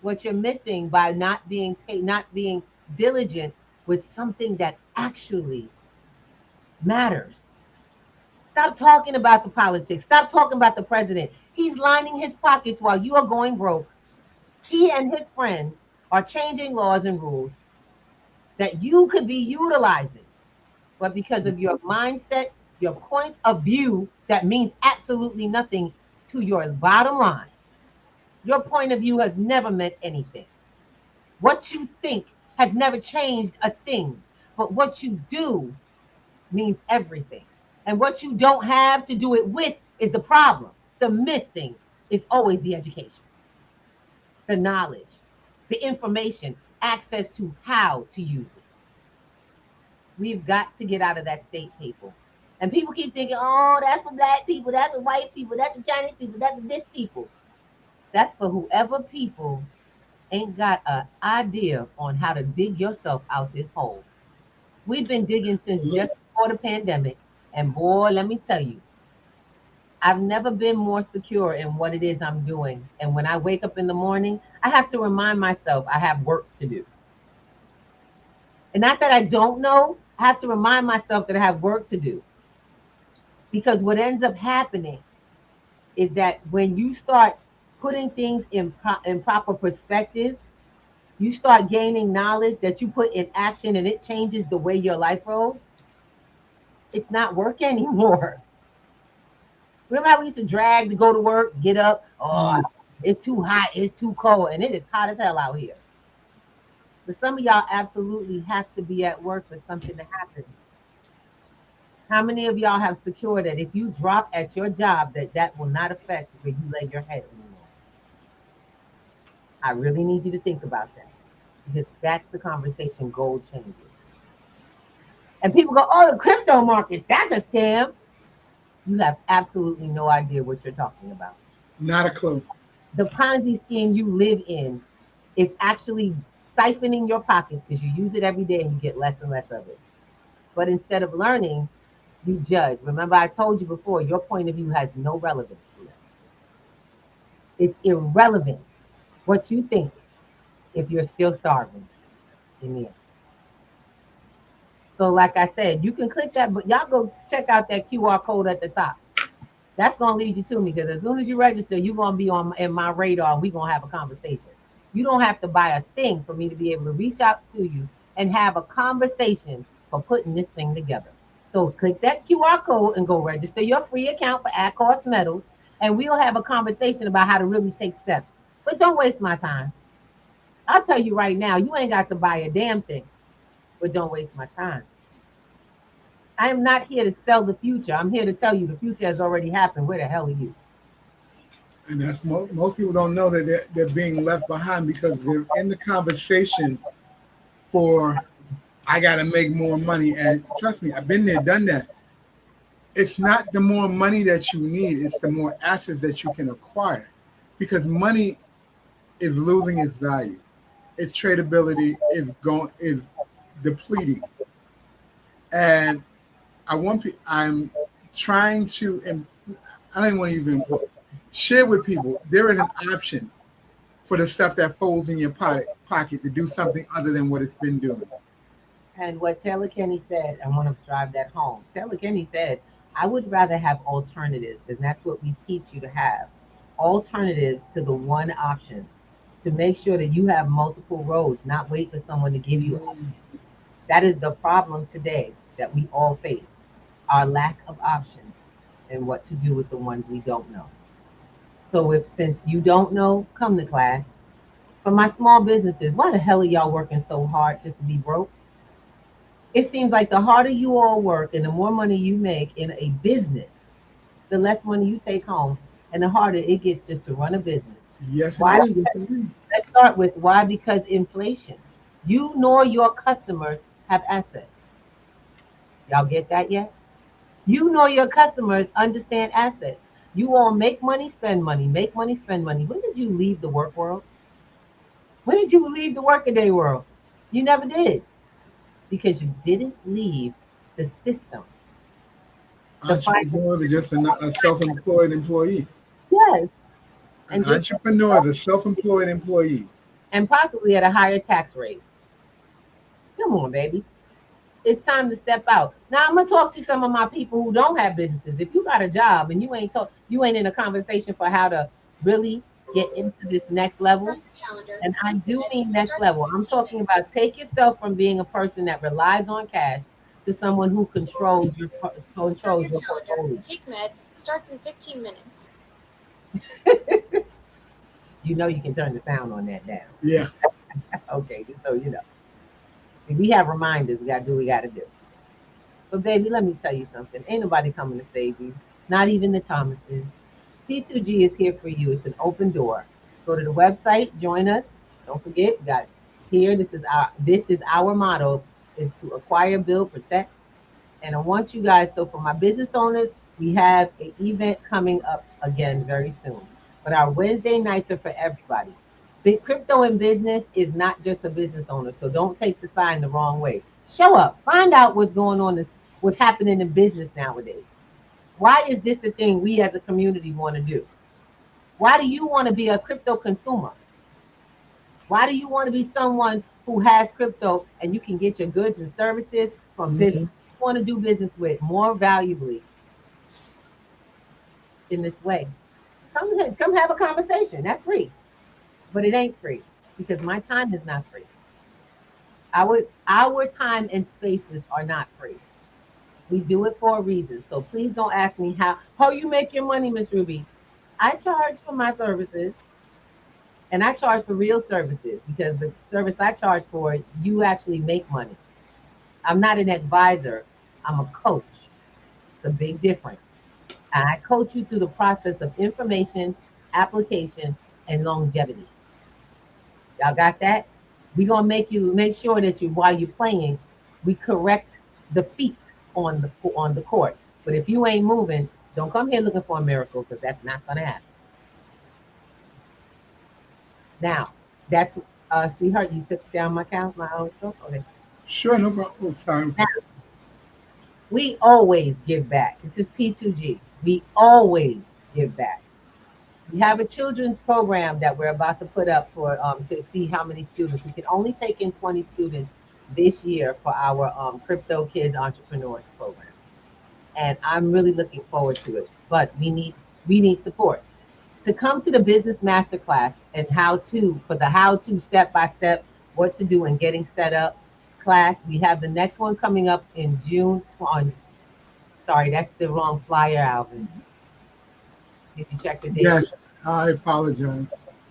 what you're missing by not being paid, not being diligent with something that actually matters. Stop talking about the politics. Stop talking about the president. He's lining his pockets while you are going broke. He and his friends are changing laws and rules that you could be utilizing. But because of your mindset, your point of view, that means absolutely nothing to your bottom line. Your point of view has never meant anything. What you think has never changed a thing. But what you do means everything. And what you don't have to do it with is the problem. The missing is always the education, the knowledge, the information, access to how to use it. We've got to get out of that state, people. And people keep thinking, oh, that's for black people, that's for white people, that's for Chinese people, that's for this people. That's for whoever people ain't got an idea on how to dig yourself out this hole. We've been digging since just before the pandemic. And boy, let me tell you, I've never been more secure in what it is I'm doing. And when I wake up in the morning, I have to remind myself I have work to do. And not that I don't know, I have to remind myself that I have work to do. Because what ends up happening is that when you start putting things in proper perspective, you start gaining knowledge that you put in action and it changes the way your life rolls. It's not work anymore. Remember how we used to drag to go to work, get up, oh, it's too hot, it's too cold, and it is hot as hell out here. But some of y'all absolutely have to be at work for something to happen. How many of y'all have secured that if you drop at your job, that will not affect where you lay your head anymore? I really need you to think about that, because that's the conversation gold changes. And people go, oh, the crypto markets, that's a scam. You have absolutely no idea what you're talking about. Not a clue. The Ponzi scheme you live in is actually siphoning your pockets because you use it every day and you get less and less of it. But instead of learning, you judge. Remember, I told you before, your point of view has no relevance here. It's irrelevant what you think if you're still starving in the end. So like I said, you can click that, but y'all go check out that QR code at the top. That's going to lead you to me, because as soon as you register, you're going to be in my radar and we're going to have a conversation. You don't have to buy a thing for me to be able to reach out to you and have a conversation for putting this thing together. So click that QR code and go register your free account for At Cost Metals, and we'll have a conversation about how to really take steps. But don't waste my time. I'll tell you right now, you ain't got to buy a damn thing, but don't waste my time. I am not here to sell the future. I'm here to tell you the future has already happened. Where the hell are you? And that's most people don't know that they're being left behind because they're in the conversation for, I got to make more money. And trust me, I've been there, done that. It's not the more money that you need. It's the more assets that you can acquire, because money is losing its value. Its tradability is depleting. And I'm trying to, and I don't even want to use the employee, share with people, there is an option for the stuff that folds in your pocket to do something other than what it's been doing. And what Taylor Kenny said, I want to drive that home. Taylor Kenny said, I would rather have alternatives, because that's what we teach you to have. Alternatives to the one option, to make sure that you have multiple roads, not wait for someone to give you options. That is the problem today that we all face, our lack of options and what to do with the ones we don't know. So since you don't know, come to class. For my small businesses, why the hell are y'all working so hard just to be broke? It seems like the harder you all work and the more money you make in a business, the less money you take home and the harder it gets just to run a business. Yes, why? indeed. Let's start with why. Because inflation. You nor your customers have assets. Y'all get that yet? You nor your customers understand assets. You all make money, spend money, make money, spend money. When did you leave the work world? When did you leave the workaday world? You never did. Because you didn't leave the system. Entrepreneur is just a self-employed employee. Yes. An entrepreneur is a self-employed employee. And possibly at a higher tax rate. Come on, babies. It's time to step out. Now I'm gonna talk to some of my people who don't have businesses. If you got a job and you ain't in a conversation for how to really get into this next level, and I do mean next level. I'm talking about take yourself from being a person that relies on cash to someone who controls your portfolio. Cake Meds starts in 15 minutes. You know you can turn the sound on that down. Yeah. Okay, just so you know. If we have reminders, we gotta do what we gotta do. But baby, let me tell you something. Ain't nobody coming to save you. Not even the Thomases. P2G is here for you. It's an open door. Go to the website, join us. Don't forget, we got here. This is our motto is to acquire, build, protect. And I want you guys, so for my business owners, we have an event coming up again very soon. But our Wednesday nights are for everybody. Big crypto in business is not just for business owners. So don't take the sign the wrong way. Show up, find out what's going on, what's happening in business nowadays. Why is this the thing we as a community want to do? Why do you want to be a crypto consumer? Why do you want to be someone who has crypto and you can get your goods and services from business you want to do business with more valuably in this way? Come have a conversation. That's free. But it ain't free because my time is not free. Our time and spaces are not free. We do it for a reason. So please don't ask me how you make your money, Miss Ruby. I charge for my services and I charge for real services because the service I charge for, you actually make money. I'm not an advisor. I'm a coach. It's a big difference. And I coach you through the process of information, application, and longevity. Y'all got that? We're gonna make sure that while you're playing, we correct the feet on the court. But if you ain't moving, don't come here looking for a miracle because that's not gonna happen. Now, that's sweetheart, you took down my own stuff? Okay. Sure, no problem. Oh, sorry. Now, we always give back. This is P2G. We always give back. We have a children's program that we're about to put up for to see how many students. We can only take in 20 students this year for our Crypto Kids Entrepreneurs program. And I'm really looking forward to it. But we need support. To come to the business masterclass and for the how-to step-by-step, what to do and getting set up class, we have the next one coming up in June. Sorry, that's the wrong flyer, Alvin. Did you check the date? Yes, I apologize.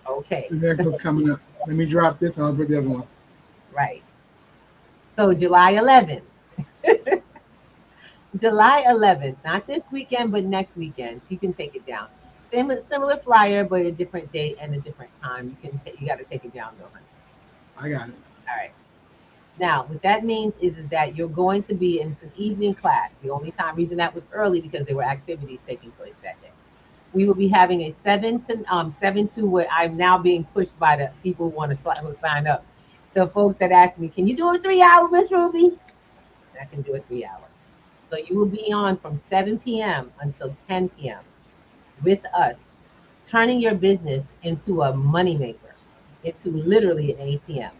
Okay. The next one's coming up. Let me drop this and I'll put the other one. Right. So July 11th. July 11th, not this weekend, but next weekend. You can take it down. Similar flyer, but a different date and a different time. You got to take it down, though, honey. I got it. All right. Now, what that means is that you're going to be in an evening class. The only reason that was early because there were activities taking place that day. We will be having a 7 to what I'm now being pushed by the people who want to sign up. The folks that asked me, can you do a 3-hour, Miss Ruby? I can do a 3-hour. So you will be on from 7 p.m. until 10 p.m. with us, turning your business into a moneymaker, into literally an ATM.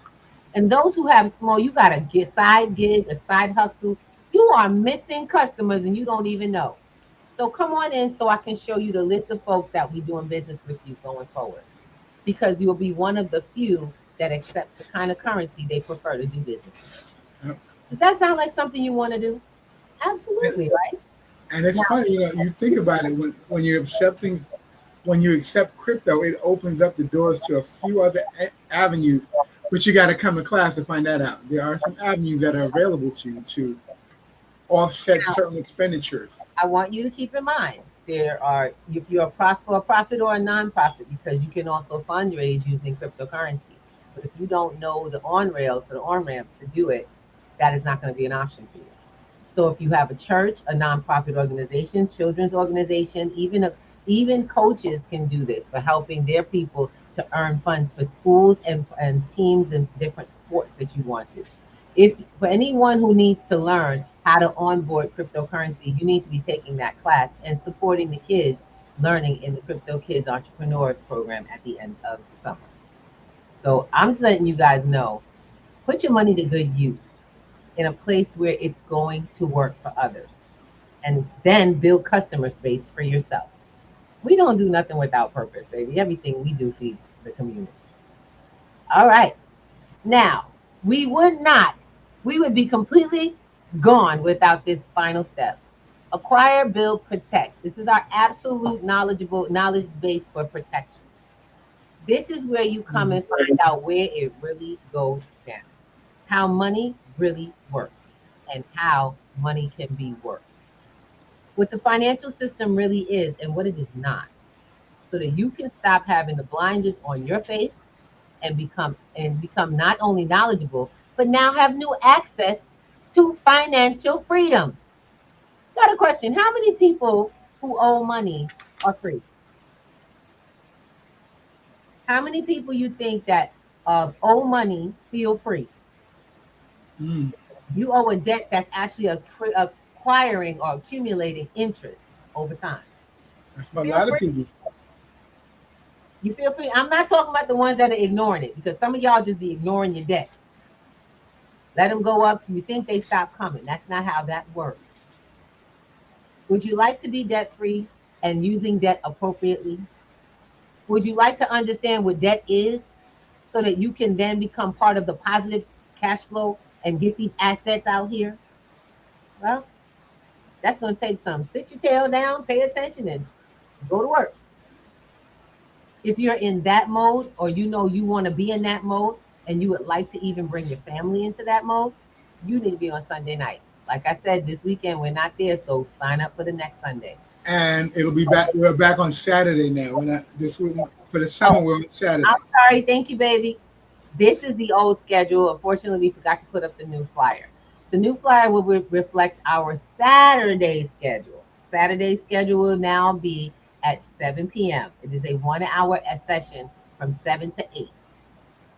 And those who have small, you got a side gig, a side hustle, you are missing customers and you don't even know. So come on in so I can show you the list of folks that we doing business with you going forward. Because you'll be one of the few that accepts the kind of currency they prefer to do business. Yep. Does that sound like something you want to do? Absolutely, right? And it's funny, you think about it when you're when you accept crypto, it opens up the doors to a few other avenues, but you got to come to class to find that out. There are some avenues that are available to you to offset certain expenditures. I want you to keep in mind there are, if you're for a profit or a non-profit, because you can also fundraise using cryptocurrency. But if you don't know the on-rails or the on-ramps to do it, that is not going to be an option for you. So if you have a church, a nonprofit organization, children's organization, even coaches can do this for helping their people to earn funds for schools and teams and different sports that you want to. If for anyone who needs to learn how to onboard cryptocurrency, you need to be taking that class and supporting the kids learning in the Crypto Kids Entrepreneurs program at the end of the summer. So I'm just letting you guys know, put your money to good use. in a place where it's going to work for others, and then build customer space for yourself. We don't do nothing without purpose, baby. Everything we do feeds the community. All right. Now, we would be completely gone without this final step. Acquire, build, protect. This is our absolute knowledge base for protection. This is where you come and find out where it really goes down, how money really works, and how money can be worked. What the financial system really is and what it is not, so that you can stop having the blinders on your face and become not only knowledgeable, but now have new access to financial freedoms. Got a question. How many people who owe money are free? How many people you think that owe money feel free? Mm. You owe a debt that's actually acquiring or accumulating interest over time. That's for a lot of people. You feel free? I'm not talking about the ones that are ignoring it, because some of y'all just be ignoring your debts. Let them go up till you think they stop coming. That's not how that works. Would you like to be debt free and using debt appropriately? Would you like to understand what debt is so that you can then become part of the positive cash flow and get these assets out here? Well, that's going to take some. Sit your tail down, pay attention, and go to work. If you're in that mode, or you know you want to be in that mode and you would like to even bring your family into that mode, you need to be on Sunday night. Like I said, this weekend we're not there, so sign up for the next Sunday. And it'll be back. We're back on Saturday now. We're not this week for the summer. We're on Saturday. I'm sorry. Thank you, baby. This is the old schedule. Unfortunately, we forgot to put up the new flyer. The new flyer will reflect our Saturday schedule. Saturday schedule will now be at 7 p.m. It is a 1 hour session from 7 to 8.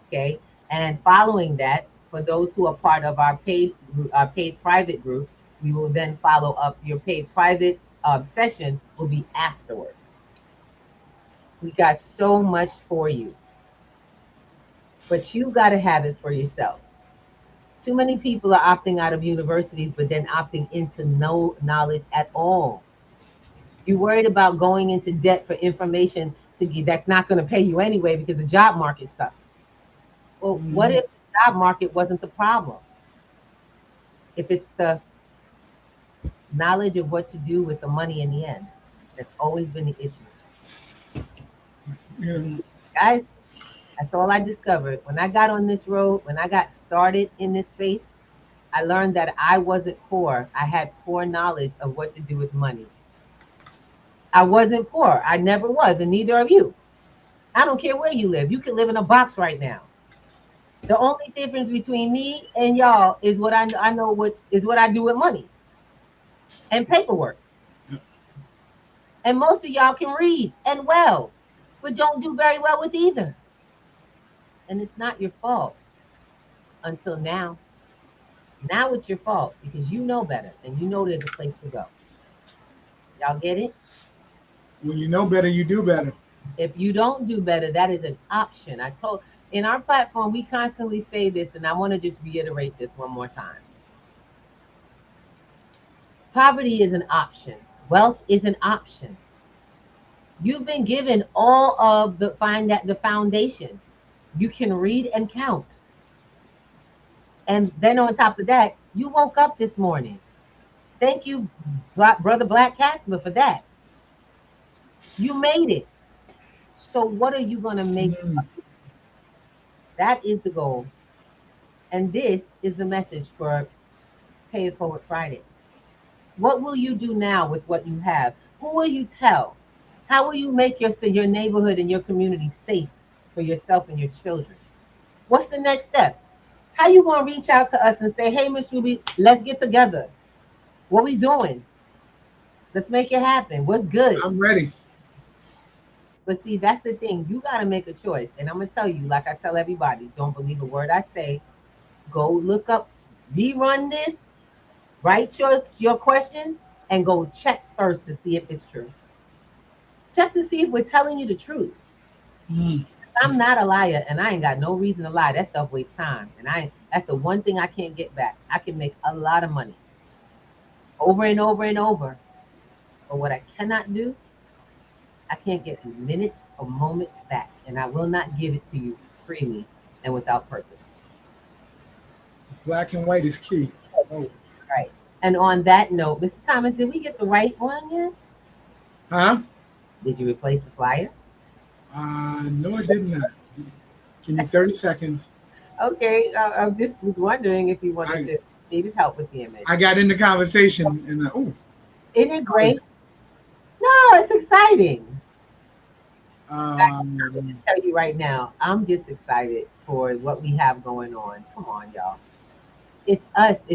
Okay. And following that, for those who are part of our paid private group, we will then follow up. Your paid private session will be afterwards. We got so much for you, but you got to have it for yourself. Too many people are opting out of universities, but then opting into no knowledge at all. You're worried about going into debt for information that's not going to pay you anyway because the job market sucks. Well, what if the job market wasn't the problem? If it's the knowledge of what to do with the money in the end, that's always been the issue. Yeah. Guys, that's all I discovered. When I got on this road, when I got started in this space, I learned that I wasn't poor. I had poor knowledge of what to do with money. I wasn't poor. I never was, and neither are you. I don't care where you live. You can live in a box right now. The only difference between me and y'all is what I know what I do with money and paperwork. And most of y'all can read and well, but don't do very well with either. And it's not your fault until now. Now it's your fault because you know better and you know there's a place to go. Y'all get it? When you know better, you do better. If you don't do better, that is an option. In our platform, we constantly say this, and I want to just reiterate this one more time. Poverty is an option. Wealth is an option. You've been given all of the foundation. You can read and count. And then on top of that, you woke up this morning. Thank you, Brother Black Casper, for that. You made it. So what are you going to make? That is the goal. And this is the message for Pay It Forward Friday. What will you do now with what you have? Who will you tell? How will you make your neighborhood and your community safe for yourself and your children? What's the next step? How you going to reach out to us and say, hey, Miss Ruby, let's get together. What we doing? Let's make it happen. What's good? I'm ready. But see, that's the thing. You got to make a choice. And I'm going to tell you, like I tell everybody, don't believe a word I say. Go look up, rerun this, write your questions, and go check first to see if it's true. Check to see if we're telling you the truth. I'm not a liar, and I ain't got no reason to lie. That stuff wastes time, and that's the one thing I can't get back. I can make a lot of money over and over and over, but what I cannot do, I can't get a minute or moment back, and I will not give it to you freely and without purpose. Black and white is key. Oh. Right. And on that note, Mr. Thomas, did we get the right one yet? Huh? Did you replace the flyer? No, I did not. Give me 30 seconds. Okay, I just was wondering if you wanted to needed help with the image. I got in the conversation and isn't it great? No, it's exciting. I'm going to tell you right now, I'm just excited for what we have going on. Come on, y'all. It's us.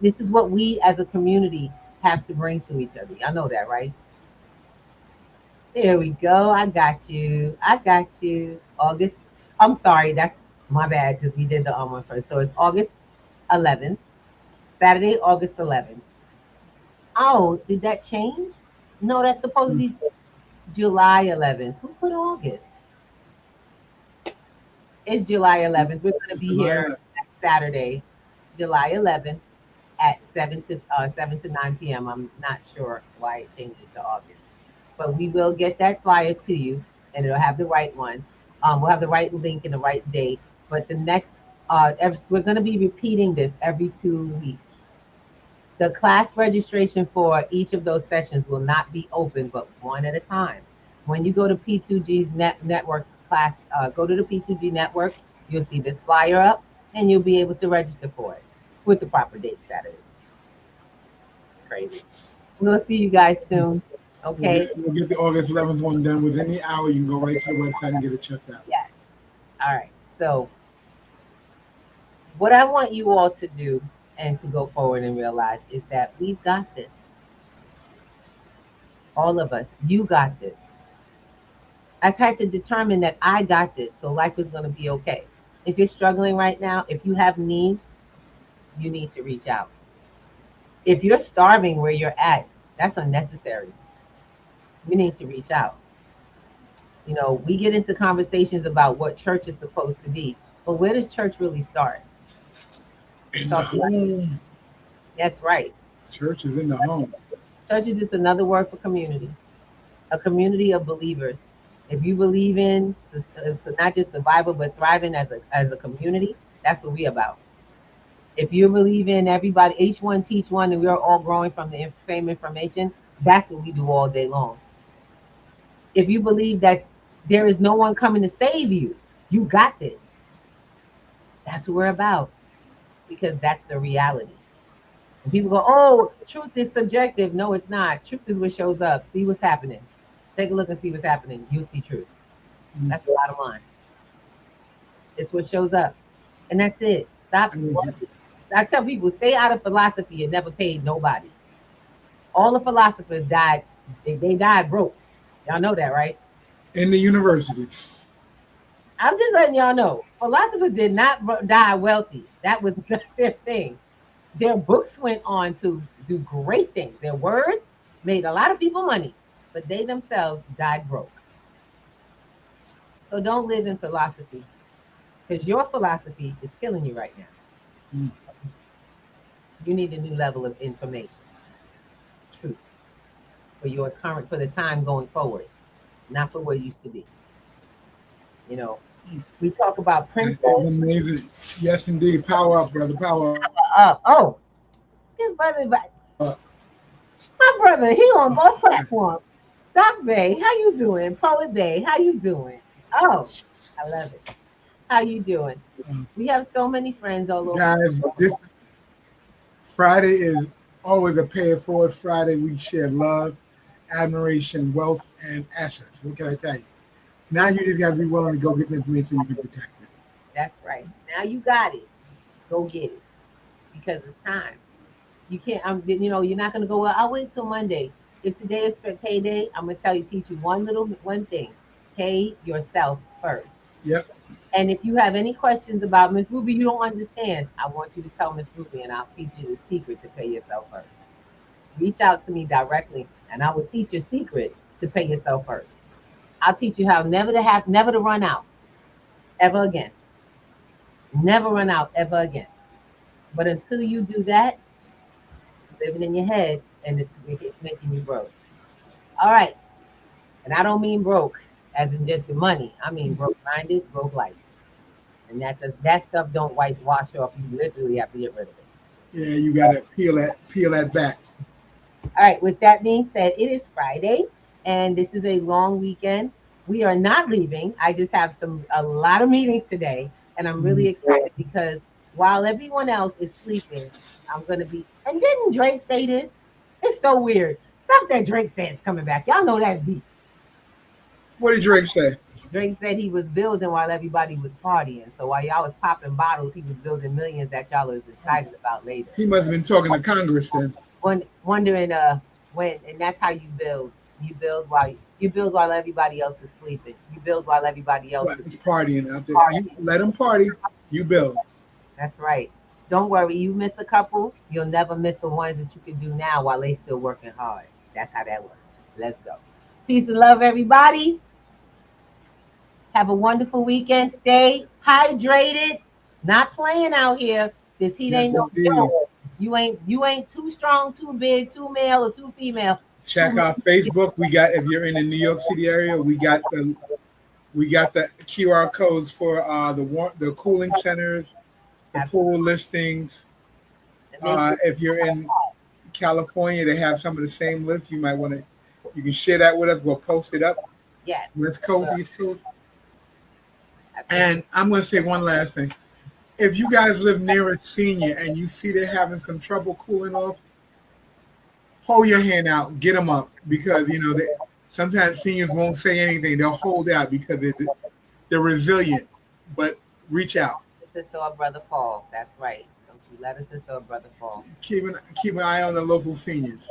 This is what we as a community have to bring to each other. I know that, right? There we go. I got you. August. I'm sorry. That's my bad because we did the one first. So it's August 11th. Saturday, August 11th. Oh, did that change? No, that's supposed to be July 11th. Who put August? It's July 11th. We're going to be here Saturday, July 11th at 7 to 9 p.m. I'm not sure why it changed it to August, but we will get that flyer to you, and it'll have the right one. We'll have the right link and the right date. But the next, we're going to be repeating this every 2 weeks. The class registration for each of those sessions will not be open, but one at a time. When you go to P2G's networks class, go to the P2G network, you'll see this flyer up, and you'll be able to register for it with the proper dates, that is. It's crazy. We'll see you guys soon. Okay. We'll get the August 11th one done within the hour. You can go right to the website and get it checked out. Yes. All right. So what I want you all to do and to go forward and realize is that we've got this. All of us, you got this. I've had to determine that I got this, so life is going to be okay. If you're struggling right now, if you have needs, you need to reach out. If you're starving where you're at, that's unnecessary. We need to reach out. You know, we get into conversations about what church is supposed to be, but where does church really start? In the home. That's right. Church is in the home. Church is just another word for community. A community of believers. If you believe in not just survival, but thriving as a community, that's what we're about. If you believe in everybody, each one teach one, and we're all growing from the same information, that's what we do all day long. If you believe that there is no one coming to save you, you got this. That's what we're about, because that's the reality. And people go, oh, truth is subjective. No, it's not. Truth is what shows up. See what's happening. Take a look and see what's happening. You'll see truth. That's the bottom line. It's what shows up. And that's it. Stop. I tell people, stay out of philosophy. It never paid nobody. All the philosophers died. They died broke. Y'all know that, right? In the universities. I'm just letting y'all know. Philosophers did not die wealthy. That was not their thing. Their books went on to do great things. Their words made a lot of people money, but they themselves died broke. So don't live in philosophy, because your philosophy is killing you right now. You need a new level of information, truth, for the time going forward, not for what it used to be. You know, we talk about principles. Amazing. Yes, indeed. Power up, brother. Power up. Oh, his brother, my brother, he on both platforms. Doc Bay, how you doing? Poet Bay, how you doing? Oh, I love it. How you doing? We have so many friends all over. Guys, this Friday is always a pay it forward Friday. We share love, admiration, wealth, and assets. What can I tell you? Now you just got to be willing to go get the information so you can protect it. That's right. Now you got it. Go get it, because it's time. You can't. You're not gonna go. Well, I'll wait till Monday. If today is for payday, I'm gonna teach you one thing. Pay yourself first. Yep. And if you have any questions about Miss Ruby, you don't understand, I want you to tell Miss Ruby, and I'll teach you the secret to pay yourself first. Reach out to me directly, and I will teach your secret to pay yourself first. I'll teach you how never to run out. ever again. Never run out ever again. But until you do that, living in your head, and it's making you broke. All right. And I don't mean broke as in just your money. I mean broke minded, broke life. And that stuff don't wash off. You literally have to get rid of it. Yeah, you gotta peel that back. All right. With that being said, it is Friday, and this is a long weekend. We are not leaving. I just have a lot of meetings today, and I'm really excited because while everyone else is sleeping, I'm gonna be. And didn't Drake say this? It's so weird. Stuff that Drake said is coming back. Y'all know that's deep. What did Drake say? Drake said he was building while everybody was partying. So while y'all was popping bottles, he was building millions that y'all was excited about later. He must have been talking to Congress then. Wondering when, and that's how you build. You build while everybody else is sleeping. You build while everybody else is partying out there. You let them party. You build. That's right. Don't worry. You miss a couple, you'll never miss the ones that you can do now while they still working hard. That's how that works. Let's go. Peace and love, everybody. Have a wonderful weekend. Stay hydrated. Not playing out here. This heat ain't no joke. You ain't too strong, too big, too male, or too female. Check our Facebook. We got, if you're in the New York City area, we got the QR codes for the cooling centers, the pool listings. If you're in California, they have some of the same lists. You might want to. You can share that with us. We'll post it up. Yes. West Coast, East Coast. And I'm going to say one last thing. If you guys live near a senior and you see they're having some trouble cooling off, hold your hand out, get them up, because sometimes seniors won't say anything. They'll hold out because they're resilient. But reach out. Sister or brother fall. That's right. Don't you let a sister or brother fall. Keep an eye on the local seniors.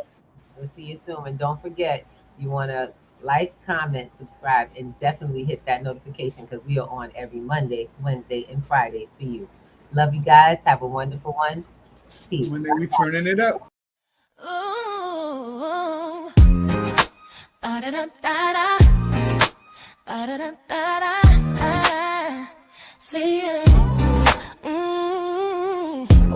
We'll see you soon. And don't forget, you want to like, comment, subscribe, and definitely hit that notification because we are on every Monday, Wednesday, and Friday for you. Love you guys. Have a wonderful one. Peace. Monday we turning it up. Ooh. See ya.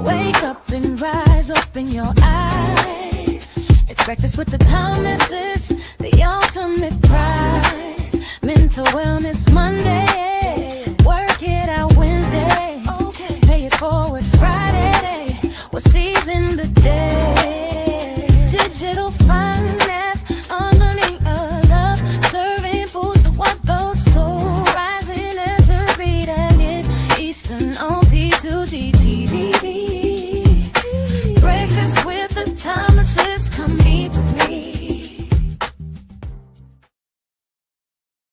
Wake up and rise, open your eyes. It's breakfast with the Thomases, the ultimate prize. Mental wellness Monday, work it out Wednesday. Okay. Pay it forward Friday. We're seizing the